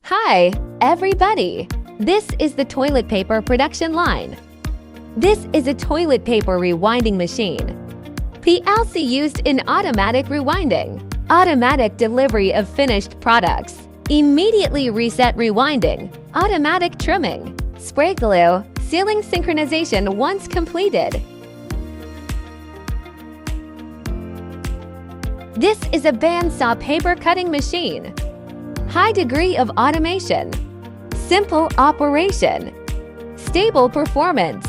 Hi, everybody! This is the toilet paper production line. This is a toilet paper rewinding machine. PLC used in automatic rewinding, automatic delivery of finished products, immediately reset rewinding, automatic trimming, spray glue, sealing synchronization once completed. This is a bandsaw paper cutting machine. High degree of automation, simple operation, stable performance.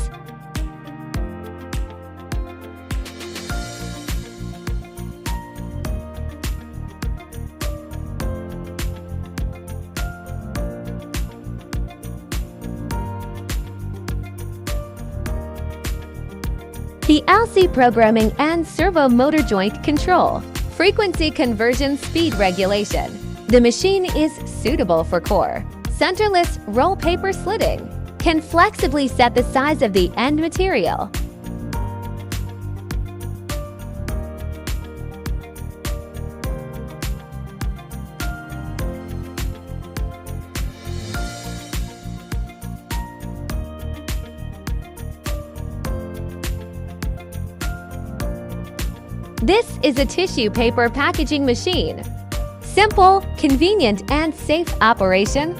PLC programming and servo motor joint control, frequency conversion speed regulation. The machine is suitable for core, centerless roll paper slitting, can flexibly set the size of the end material. This is a tissue paper packaging machine. Simple, convenient, and safe operation.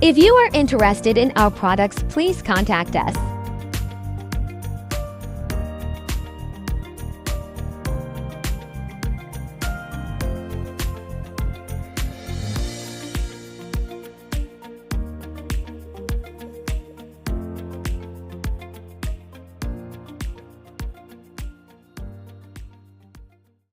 If you are interested in our products, please contact us.